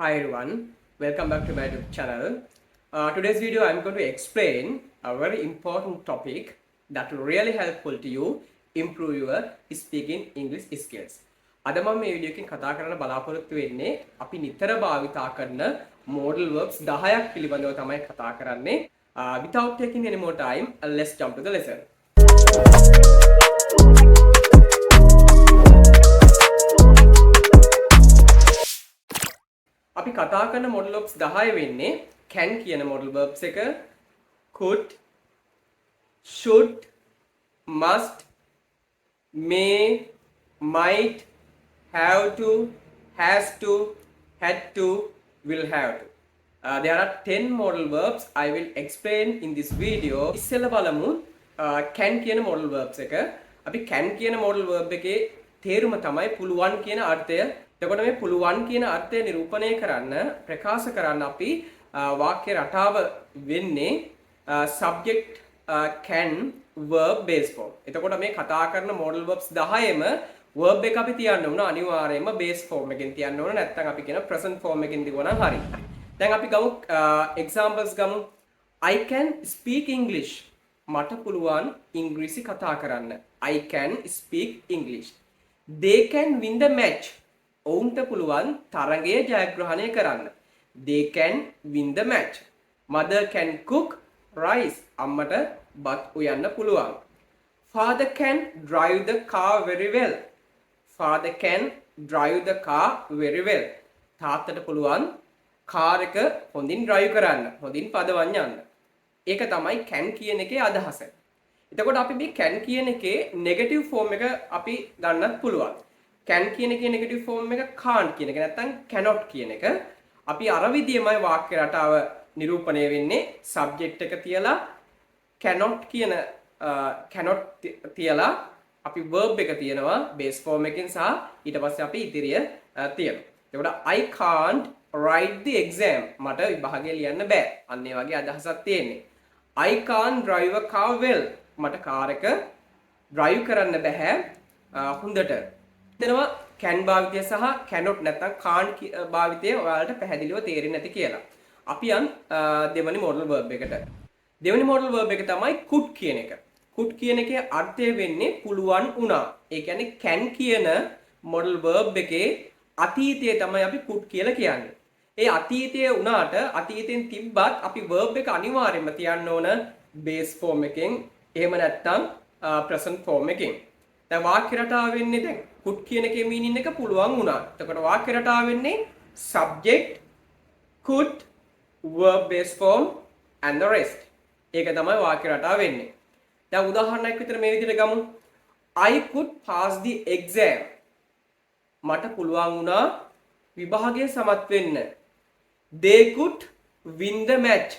Hi everyone, welcome back to my YouTube channel. Today's video I'm going to explain a very important topic that will really helpful to you improve your speaking English skills. අද මම මේ video එකෙන් කතා කරන්න බලාපොරොත්තු වෙන්නේ අපි නිතර භාවිතා කරන modal verbs 10ක් පිළිබඳව තමයි කතා කරන්නේ. Without taking any more time, let's jump to the lesson. අපි කතා කරන modal verbs 10 වෙන්නේ can කියන modal verbs එක, could, should, must, may, might, have to, has to, had to, will have to. There are 10 modal verbs I will explain in this video. ඉස්සෙල්ලා බලමු can කියන modal verbs එක. අපි can කියන modal verb එකේ තේරුම තමයි පුළුවන් කියන අර්ථය. එතකොට මේ පුළුවන් කියන අර්ථය නිරූපණය කරන්න ප්‍රකාශ කරන්න අපි වාක්‍ය රටාව වෙන්නේ subject can verb base form. එතකොට මේ කතා කරන modal verbs 10ෙම verb එක අපි තියන්න ඕන අනිවාර්යයෙන්ම base form එකෙන් තියන්න ඕන. නැත්නම් අපි කියන present form එකෙන් දිවුවා නම් හරි. දැන් අපි ගමු examples ගමු. I can speak English. මට පුළුවන් ඉංග්‍රීසි කතා කරන්න. I can speak English. They can win the match. ඔවුන්ට පුළුවන් තරගය ජයග්‍රහණය කරන්න. They can win the match. Mother can cook rice. අම්මට බත් උයන්න පුළුවන්. Father can drive the car very well. Father can drive the car very well. තාත්තට පුළුවන් කාර් එක හොඳින් drive කරන්න. හොඳින් පදවන් යන්න. ඒක තමයි can කියන එකේ අදහස. එතකොට අපි මේ can කියන එකේ negative form එක අපි ගන්නත් පුළුවන්. can කියන එකේ negative form එක can't කියන එක නැත්නම් cannot කියන එක. අපි අර විදියමයි වාක්‍ය රටාව නිරූපණය වෙන්නේ. subject එක තියලා cannot කියන cannot තියලා අපි verb එක තියනවා base form එකෙන් සහ ඊට පස්සේ අපි ඉදිරිය තියනවා. එතකොට I can't write the exam. මට විභාගය ලියන්න බෑ. අන්න ඒ වගේ අදහසක් තියෙන්නේ. I can't drive a car well. මට කාර් එක drive කරන්න බෑ හොඳට. එතනවා can භාවිතය සහ cannot නැත්නම් can't භාවිතය ඔයාලට පැහැදිලිව තේරෙන්නේ නැති කියලා. අපි යන් දෙවනි modal verb එකට. දෙවනි modal verb එක තමයි could කියන එක. could කියන එකේ අර්ථය වෙන්නේ පුළුවන් වුණා. ඒ කියන්නේ can කියන modal verb එකේ අතීතය තමයි අපි could කියලා කියන්නේ. ඒ අතීතයේ වුණාට අතීතෙන් තිබ්බත් අපි verb එක අනිවාර්යයෙන්ම තියන්න ඕන base form එකෙන්. එහෙම නැත්නම් present form එකෙන්. දැන් වාක්‍ය රටාව වෙන්නේ දැන් could කියන එකේ meaning එක පුළුවන් වුණා. එතකොට වාක්‍ය රටාව වෙන්නේ subject, could, verb base form and the rest. ඒක තමයි වාක්‍ය රටාව වෙන්නේ. දැන් උදාහරණයක් විතර මේ විදිහට ගමු. I could pass the exam. මට පුළුවන් වුණා විභාගය සමත් වෙන්න. They could win the match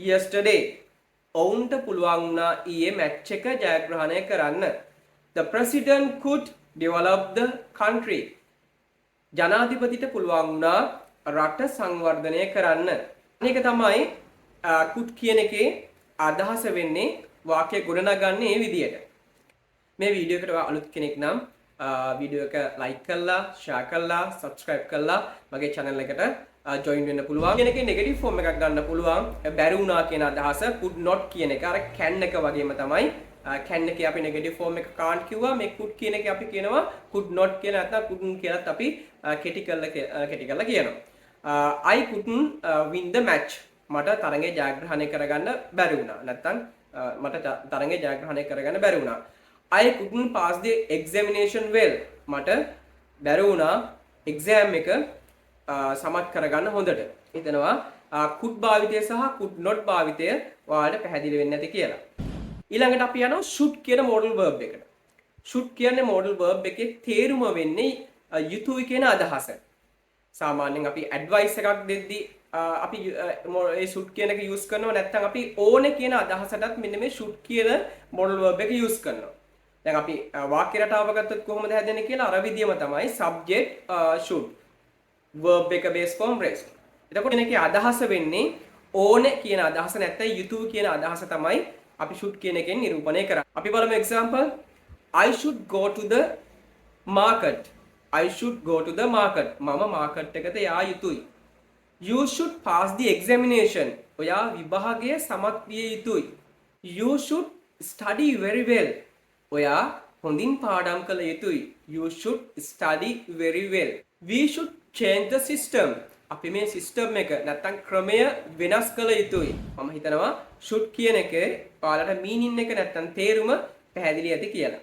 yesterday. ඔවුන්ට පුළුවන් වුණා ඊයේ මැච් එක ජයග්‍රහණය කරන්න. The president could develop the country. ජනාධිපතිට පුළුවන් වුණා රට සංවර්ධනය කරන්න. මේක තමයි could කියන එකේ අදහස වෙන්නේ වාක්‍ය ගොඩනගන්නේ මේ විදියට. මේ වීඩියෝ එකට අලුත් කෙනෙක් නම් වීඩියෝ එක like කරලා, share කරලා, subscribe කරලා මගේ channel එකට join වෙන්න පුළුවන්. කියන එකේ negative form එකක් ගන්න පුළුවන්. බැරි වුණා කියන අදහස could not කියන එක අර can එක වගේම තමයි. can එකේ අපි negative form එක can't කිව්වා. මේ could කියන එකේ අපි කියනවා could not කියලා නැත්නම් couldn't කියලාත් අපි කෙටි කරලා කියනවා. I couldn't win the match. මට තරගය ජයග්‍රහණය කරගන්න බැරි වුණා. නැත්නම් මට තරගය ජයග්‍රහණය කරගන්න බැරි වුණා. I couldn't pass the examination well. මට බැරි වුණා exam එක සමත් කරගන්න හොඳට. හිතනවා could භාවිතය සහ could not භාවිතය ඔයාලට පැහැදිලි වෙන්නේ නැති කියලා. ඊළඟට අපි යනවා should කියන modal verb එකට. should කියන්නේ modal verb එකේ තේරුම වෙන්නේ යුතුයි කියන අදහස. සාමාන්‍යයෙන් අපි advice එකක් දෙද්දී අපි ඒ should කියන එක use කරනවා නැත්නම් අපි ඕනේ කියන අදහසටත් මෙන්න මේ should කියන modal verb එක use කරනවා. දැන් අපි වාක්‍ය රටාව ගත්තොත් කොහොමද හැදෙන්නේ කියලා අර විදියම තමයි subject should verb එක base form rest. එතකොට මේකේ අදහස වෙන්නේ ඕනේ කියන අදහස නැත්නම් යුතුය කියන අදහස තමයි අපි should කියන එකෙන් නිරූපණය කරන්නේ. අපි බලමු example. I should go to the market. I should go to the market. මම මාකට් එකට යා යුතුයි. You should pass the examination. ඔයා විභාගය සමත් විය යුතුයි. You should study very well. ඔයා හොඳින් පාඩම් කළ යුතුයි. You should study very well. We should change the system. අපි මේ සිස්ටම් එක නැත්තම් ක්‍රමය වෙනස් කළ යුතුයි. මම හිතනවා should කියන එකේ ඔයාලට මීනින් එක නැත්තම් තේරුම පැහැදිලි ඇති කියලා.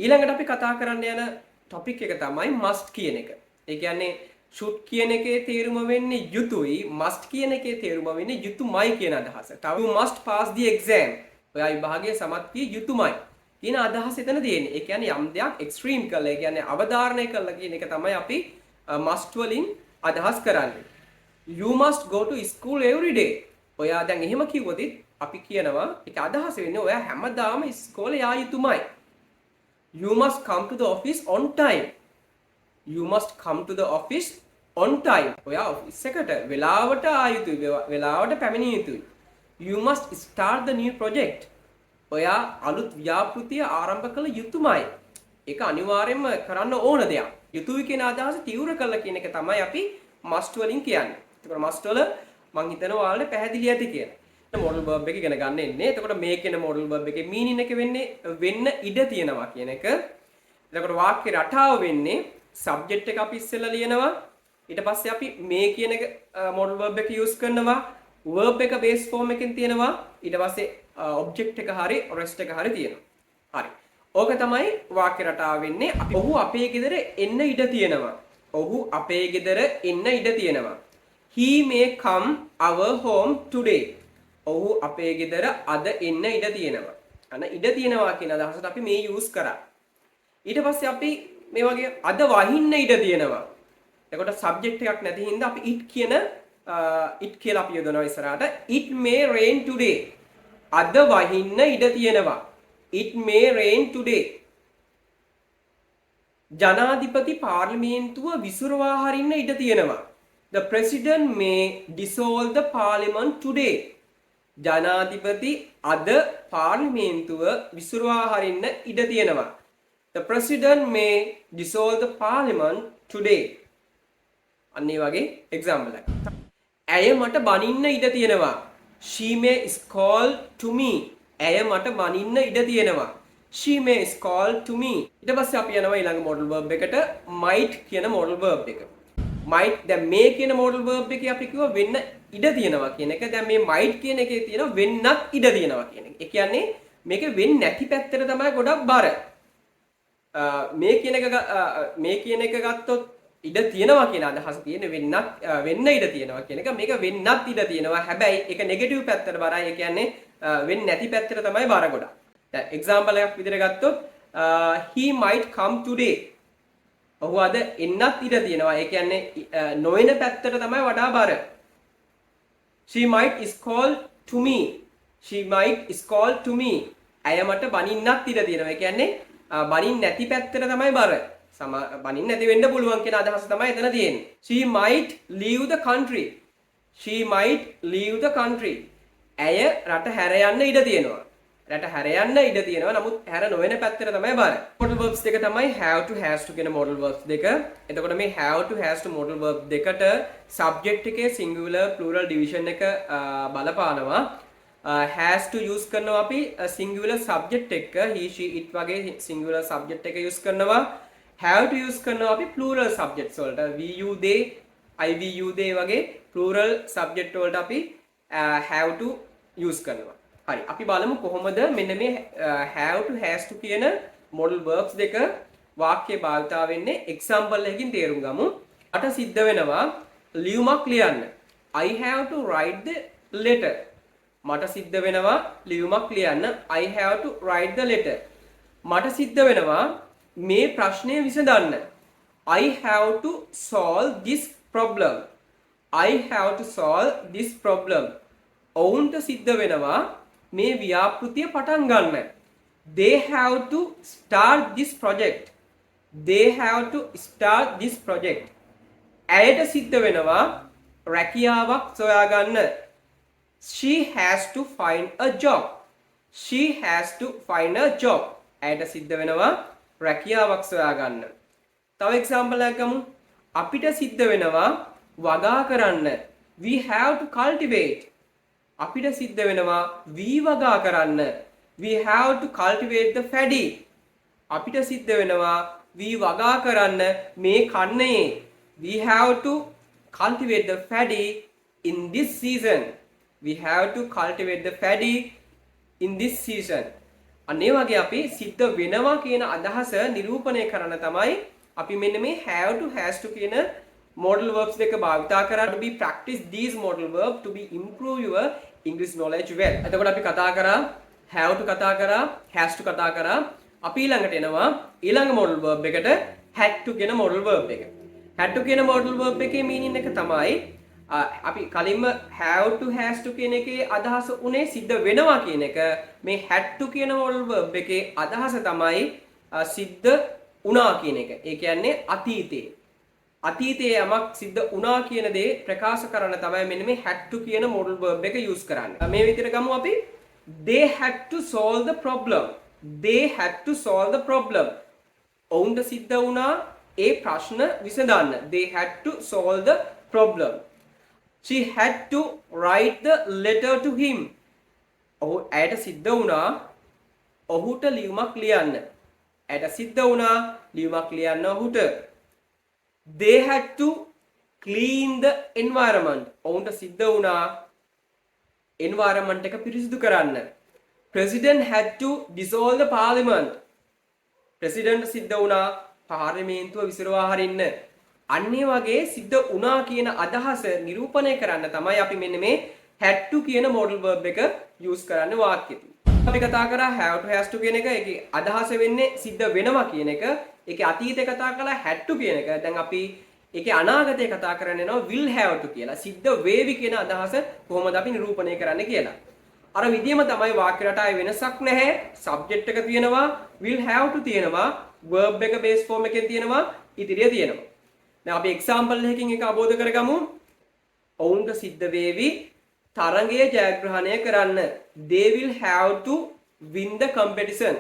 ඊළඟට අපි කතා කරන්න යන ටොපික් එක තමයි must කියන එක. ඒ කියන්නේ should කියන එකේ තේරුම වෙන්නේ යුතුයි, must කියන එකේ තේරුම වෙන්නේ යුතුයමයි කියන අදහස. තව you must pass the exam. ඔයා විභාගයේ සමත් විය යුතුයමයි කියන අදහස එතන තියෙන්නේ. ඒ කියන්නේ යම් දෙයක් එක්ස්ට්‍රීම් කළා, ඒ කියන්නේ අවධාරණය කළා කියන එක තමයි අපි must වලින් අදහස් කරන්නේ. You must go to school every day. ඔයා දැන් එහෙම කිව්වොත් අපි කියනවා ඒක අදහස වෙන්නේ ඔයා හැමදාම ඉස්කෝලේ යා යුතුයමයි. You must come to the office on time. You must come to the office on time. ඔයා ඔෆිස් එකට වෙලාවට ආ යුතුයි. වෙලාවට පැමිණිය යුතුයි. You must start the new project. ඔයා අලුත් ව්‍යාපෘතිය ආරම්භ කළ යුතුයමයි. ඒක අනිවාර්යයෙන්ම කරන්න ඕන දෙයක්. යුතුයි කියන අදහස තීව්‍ර කළා කියන එක තමයි අපි must වලින් කියන්නේ. ඒකට must වල මම හිතනවා ඔයාලට පැහැදිලි ඇති කියලා. modal verb එක ඉගෙන ගන්න එන්නේ. එතකොට මේ කියන modal verb එකේ meaning එක වෙන්නේ වෙන්න ඉඩ තියෙනවා කියන එක. එතකොට වාක්‍ය රටාව වෙන්නේ subject එක අපි ඉස්සෙල්ලා ලියනවා. ඊට පස්සේ අපි මේ කියන එක modal verb එක use කරනවා. verb එක base form එකෙන් තියෙනවා. ඊට පස්සේ object එක හරි rest එක හරි තියෙනවා. හරි. ඕක තමයි වාක්‍ය රටාව වෙන්නේ. අපි ඔහු අපේ ගෙදර එන්න ඉඩ තියෙනවා. ඔහු අපේ ගෙදර එන්න ඉඩ තියෙනවා. He may come our home today. ඔහු අපේ ගෙදර අද එන්න ඉඩ තියෙනවා. අන්න ඉඩ තියෙනවා කියන අදහසට අපි මේ use කරා. ඊට පස්සේ අපි මේ වගේ අද වහින්න ඉඩ තියෙනවා. එතකොට subject එකක් නැති හින්දා අපි it කියන it කියලා අපි යොදනවා ඉස්සරහට. It may rain today. අද වහින්න ඉඩ තියෙනවා. It may rain today. ජනාධිපති පාර්ලිමේන්තුව විසුරුවා හරින්න ඉඩ තියෙනවා. The president may dissolve the parliament today. ජනාධිපති අද පාර්ලිමේන්තුව විසුරුවා හරින්න ඉඩ තියෙනවා. The president may dissolve the parliament today. අන්න ඒ වගේ example එකක්. ඇය මට බනින්න ඉඩ තියෙනවා. She may scold to me. ඇය මට බනින්න ඉඩ තියෙනවා. She may scold to me. ඊට පස්සේ අපි යනවා ඊළඟ modal verb එකට might කියන modal verb එක. might දැන් මේ කියන modal verb එකේ අපි කිව්වා වෙන්න ඉඩ තියෙනවා කියන එක. දැන් මේ might කියන එකේ තියෙනවා වෙන්නත් ඉඩ තියෙනවා කියන එක. ඒ කියන්නේ මේක වෙන්නේ නැති පැත්තට තමයි ගොඩක් බර. මේ කියන එක ගත්තොත් ඉඩ තියෙනවා කියන අදහස තියෙන්නේ වෙන්න ඉඩ තියෙනවා කියන එක. මේක වෙන්නත් ඉඩ තියෙනවා. හැබැයි ඒක නෙගටිව් පැත්තට බරයි. ඒ කියන්නේ වෙන්නේ නැති පැත්තට තමයි බර ගොඩක්. දැන් එක්සැම්පල් එකක් විදිහට ගත්තොත් he might come today. ඔහු අද එන්නත් ඉඩ තියෙනවා. ඒ කියන්නේ නොවන පැත්තට තමයි වඩා බර. She might scold to me. She might scold to me. ඇය මට බනින්නත් ඉඩ තියෙනවා. ඒ කියන්නේ බනින්න නැති පැත්තට තමයි බර. බනින්න නැති වෙන්න පුළුවන් කියන අදහස තමයි එතන තියෙන්නේ. She might leave the country. She might leave the country. ඇය රට හැර යන්න ඉඩ තියෙනවා. රට හැර යන්න ඉඩ තියෙනවා. නමුත් හැර නොවන පැත්තට තමයි බර. modal verbs දෙක තමයි have to has to කියන modal verbs දෙක. එතකොට මේ have to has to modal verb දෙකට subject එකේ singular plural division එක බලපානවා. has to use කරනවා අපි singular subject එක he she it වගේ singular subject එක use කරනවා. have to use කරනවා අපි plural subjects වලට we you they I we you they වගේ plural subject වලට අපි have to use කරනවා. හරි අපි බලමු කොහොමද මෙන්න මේ have to has to කියන modal verbs දෙක වාක්‍ය භාවිතා වෙන්නේ example එකකින් තේරුම් ගමු. අට සිද්ධ වෙනවා ලියුමක් ලියන්න. I have to write the letter. මට සිද්ධ වෙනවා ලියුමක් ලියන්න. I have to write the letter. මට සිද්ධ වෙනවා මේ ප්‍රශ්නය විසඳන්න. I have to solve this problem. I have to solve this problem. ඔවුන්ට සිද්ධ වෙනවා මේ ව්‍යාපෘතිය පටන් ගන්න. They have to start this project. They have to start this project. ඇයට සිද්ධ වෙනවා රැකියාවක් සොයා ගන්න. She has to find a job. She has to find a job. ඇයට සිද්ධ වෙනවා රැකියාවක් සොයා ගන්න. තව එක්සැම්පල් එකක් ගමු. අපිට සිද්ධ වෙනවා වගා කරන්න. We have to cultivate. අපිට සිද්ධ වෙනවා we වගා කරන්න. We have to cultivate the paddy. අපිට සිද්ධ වෙනවා we වගා කරන්න මේ කන්නේ. We have to cultivate the paddy in this season. We have to cultivate the paddy in this season. අනේ වගේ අපි සිද්ධ වෙනවා කියන අදහස නිරූපණය කරන්න තමයි අපි මෙන්න මේ have to has to කියන modal verbs දෙක භාවිතා කරලා to be practice these modal verbs to be improve your English knowledge well. එතකොට අපි කතා කරා have to කතා කරා has to කතා කරා. අපි ඊළඟට එනවා ඊළඟ modal verb එකට had to කියන modal verb එක. had to කියන modal verb එකේ meaning එක තමයි අපි කලින්ම have to has to කියන එකේ අදහස උනේ සිද්ධ වෙනවා කියන එක. මේ had to කියන modal verb එකේ අදහස තමයි සිද්ධ වුණා කියන එක. ඒ කියන්නේ අතීතේ. අතීතයේ යමක් සිද්ධ වුණා කියන දේ ප්‍රකාශ කරන්න තමයි මෙන්න මේ had to කියන modal verb එක use කරන්නේ. මේ විදිහට ගමු අපි. They had to solve the problem. They had to solve the problem. ඔවුන්ට සිද්ධ වුණා ඒ ප්‍රශ්න විසඳන්න. They had to solve the problem. She had to write the letter to him. ඇයට සිද්ධ වුණා ඔහුට ලියුමක් ලියන්න. ඇයට සිද්ධ වුණා ලියුමක් ලියන්න ඔහුට. They had to clean the environment. ඔවුන්ට සිද්ධ වුණා environment එක පිරිසිදු කරන්න. President had to dissolve the parliament. President සිද්ධ වුණා පාර්ලිමේන්තුව විසිරවා හරින්න. අන්නේ වගේ සිද්ධ වුණා කියන අදහස නිරූපණය කරන්න තමයි අපි මෙන්න මේ had to කියන modal verb එක use කරන්නේ වාක්‍යෙදී. අපි කතා කරා have to has to කියන එක. ඒකේ අදහස වෙන්නේ සිද්ධ වෙනවා කියන එක. ඒකේ අතීතේ කතා කළා had to කියන එක. දැන් අපි ඒකේ අනාගතේ කතා කරන්නේ නෝ will have to කියලා. සිද්ධ වේවි කියන අදහස කොහොමද අපි නිරූපණය කරන්නේ කියලා. අර විදියම තමයි වාක්‍ය රටාවේ වෙනසක් නැහැ. subject එක තියෙනවා, will have to තියෙනවා, verb එක base form එකෙන් තියෙනවා, ඉදිරිය තියෙනවා. දැන් අපි example එකකින් එක අවබෝධ කරගමු. ඔවුන්ට සිද්ධ වේවි තරගය ජයග්‍රහණය කරන්න. They will have to win the competition.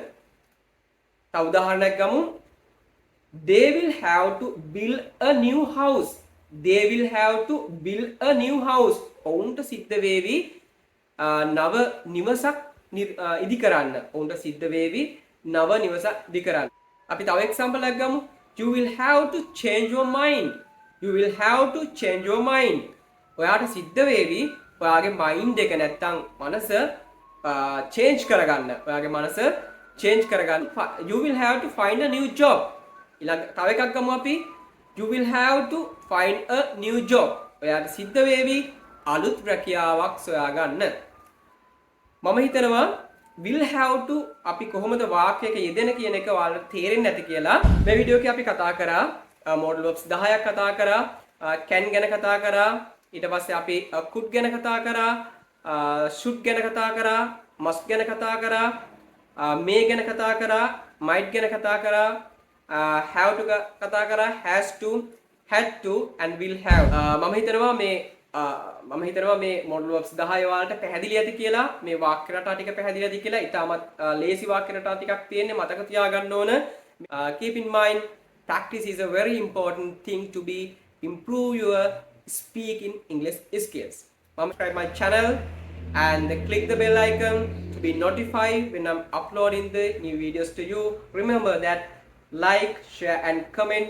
තව උදාහරණයක් ගමු. They will have to build a new house. They will have to build a new house. ඔවුන්ට සිද්ධ වේවි නව නිවසක් ඉදි කරන්න. ඔවුන්ට සිද්ධ වේවි නව නිවසක් ඉදි කරන්න. අපි තව example එකක් ගමු. You will have to change your mind. You will have to change your mind. ඔයාට සිද්ධ වේවි ඔයාගේ mind එක නැත්තම් මනස change කරගන්න. ඔයාගේ මනස change කරගන්න. You will have to find a new job. ඊළඟ තව එකක් ගමු අපි. You will have to find a new job. ඔයාට සිද්ධ වේවි අලුත් රැකියාවක් සොයා ගන්න. මම හිතනවා will have to අපි කොහොමද වාක්‍යයක යෙදෙන කියන එක ඔයාලට තේරෙන්නේ නැති කියලා. මේ වීඩියෝ එකේ අපි කතා කරා modal verbs 10ක් කතා කරා, can ගැන කතා කරා, ඊට පස්සේ අපි could ගැන කතා කරා, should ගැන කතා කරා, must ගැන කතා කරා, may ගැන කතා කරා, might ගැන කතා කරා, have to කතා කරා, has to, had to and will have. මම හිතනවා මේ modal verbs 10 ඔයාලට පැහැදිලි ඇති කියලා. මේ වාක්‍ය රටා ටික පැහැදිලි ඇති කියලා. ඊටමත් ලේසි වාක්‍ය රටා ටිකක් තියෙන්නේ මතක තියාගන්න ඕන. Keep in mind practice is a very important thing to be improve your speaking English skills. Subscribe my channel and click the bell icon to be notified when I'm uploading the new videos to you. Remember that like, share and comment.